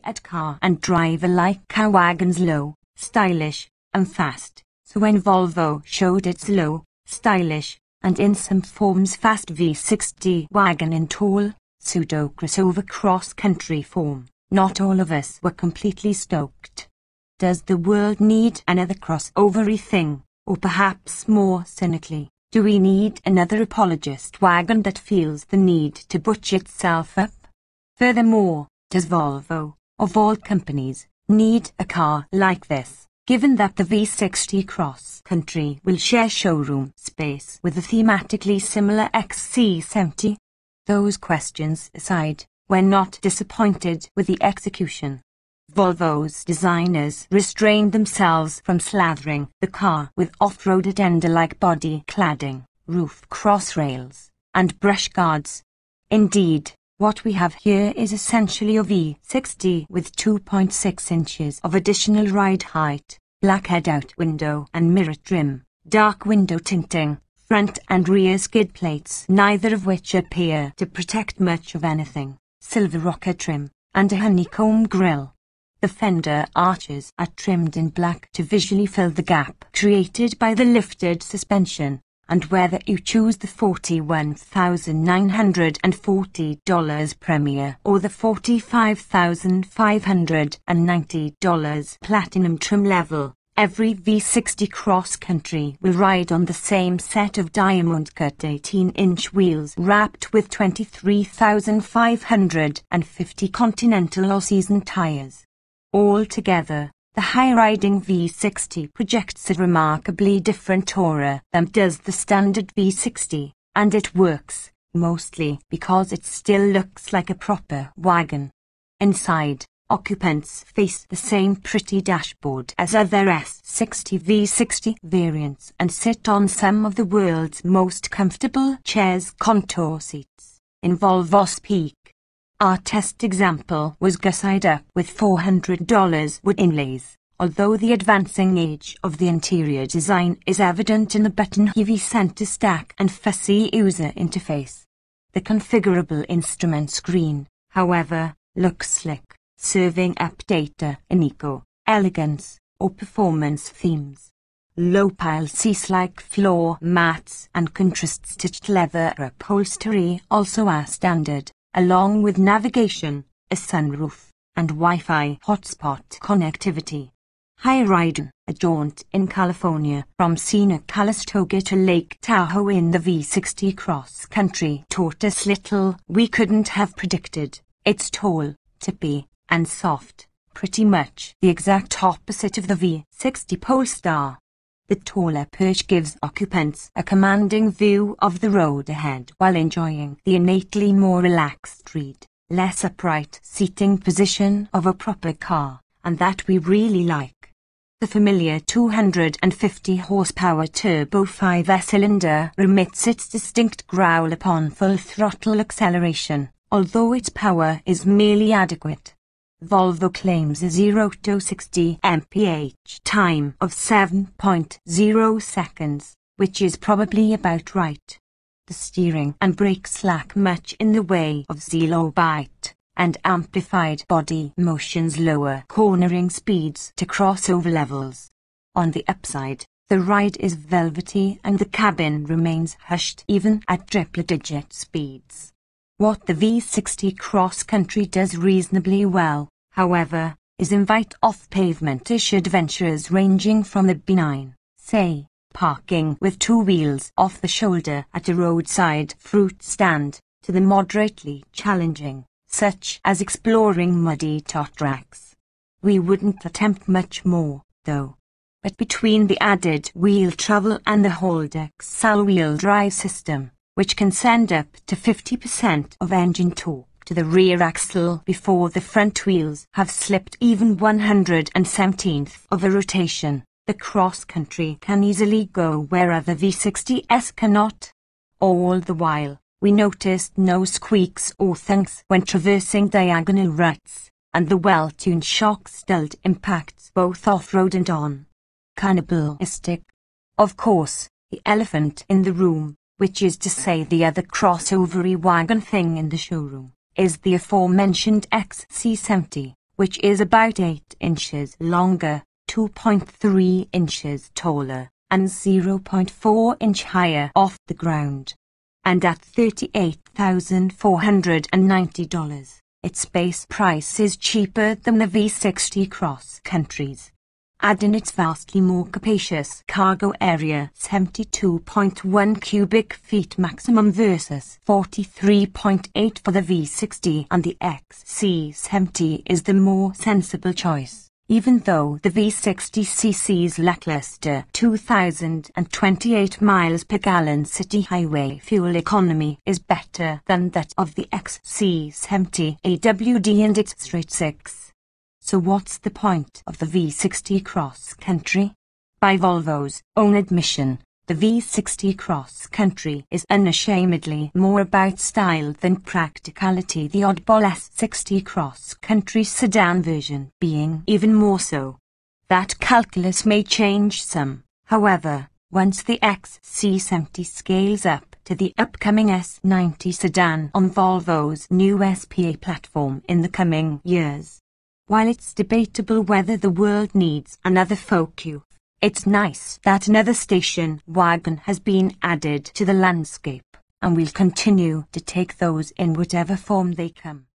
at car and driver like car wagons, low, stylish, and fast. So when Volvo showed its low, stylish, and in some forms fast V60 wagon in tall, pseudo-crossover cross-country form, not all of us were completely stoked. Does the world need another crossovery thing, or perhaps more cynically, do we need another apologist wagon that feels the need to butch itself up? Furthermore, does Volvo, of all companies, need a car like this, given that the V60 Cross Country will share showroom space with a thematically similar XC70? Those questions aside, we're not disappointed with the execution. Volvo's designers restrained themselves from slathering the car with off-road addenda-like body cladding, roof cross rails, and brush guards. Indeed, what we have here is essentially a V60 with 2.6 inches of additional ride height, black head-out window and mirror trim, dark window tinting, front and rear skid plates, neither of which appear to protect much of anything, silver rocker trim, and a honeycomb grille. The fender arches are trimmed in black to visually fill the gap created by the lifted suspension, and whether you choose the $41,940 Premier or the $45,590 Platinum trim level, every V60 Cross Country will ride on the same set of diamond-cut 18-inch wheels wrapped with 23,550 Continental all-season tires. Altogether, the high-riding V60 projects a remarkably different aura than does the standard V60, and it works, mostly because it still looks like a proper wagon. Inside, occupants face the same pretty dashboard as other S60 V60 variants and sit on some of the world's most comfortable chairs, contour seats, in Volvo's peak. Our test example was gussied up with $400 wood inlays, although the advancing age of the interior design is evident in the button-heavy center stack and fussy user interface. The configurable instrument screen, however, looks slick, serving up data in eco, elegance, or performance themes. Low-pile seats-like floor mats and contrast-stitched leather upholstery also are standard, along with navigation, a sunroof, and Wi-Fi hotspot connectivity. High-riding, a jaunt in California from scenic Calistoga to Lake Tahoe in the V60 Cross Country taught us little we couldn't have predicted. It's tall, tippy, and soft, pretty much the exact opposite of the V60 Polestar. The taller perch gives occupants a commanding view of the road ahead while enjoying the innately more relaxed read, less upright seating position of a proper car, and that we really like. The familiar 250 horsepower turbo 5-cylinder emits its distinct growl upon full throttle acceleration, although its power is merely adequate. Volvo claims a 0 to 60 mph time of 7.0 seconds, which is probably about right. The steering and brakes lack much in the way of zero bite, and amplified body motions lower cornering speeds to crossover levels. On the upside, the ride is velvety and the cabin remains hushed even at triple-digit speeds. What the V60 Cross Country does reasonably well, however, is invite off-pavement-ish adventures ranging from the benign, say, parking with two wheels off the shoulder at a roadside fruit stand, to the moderately challenging, such as exploring muddy tot tracks. We wouldn't attempt much more, though. But between the added wheel travel and the Holdex all-wheel drive system, which can send up to 50% of engine torque to the rear axle before the front wheels have slipped even 1/17th of a rotation, the Cross Country can easily go where other V60s cannot. All the while, we noticed no squeaks or thunks when traversing diagonal ruts, and the well-tuned shock stilled impacts both off-road and on. Cannibalistic. Of course, the elephant in the room, which is to say the other crossovery wagon thing in the showroom, is the aforementioned XC70, which is about 8 inches longer, 2.3 inches taller, and 0.4 inch higher off the ground. And at $38,490, its base price is cheaper than the V60 Cross Country's. Add in its vastly more capacious cargo area, 72.1 cubic feet maximum versus 43.8 for the V60, and the XC70 is the more sensible choice, even though the V60cc's lackluster 2,028 miles per gallon city highway fuel economy is better than that of the XC70 AWD and its straight 6. So what's the point of the V60 Cross Country? By Volvo's own admission, the V60 Cross Country is unashamedly more about style than practicality, the oddball S60 Cross Country sedan version being even more so. That calculus may change some, however, once the XC70 scales up to the upcoming S90 sedan on Volvo's new SPA platform in the coming years. While it's debatable whether the world needs another Focus, it's nice that another station wagon has been added to the landscape, and we'll continue to take those in whatever form they come.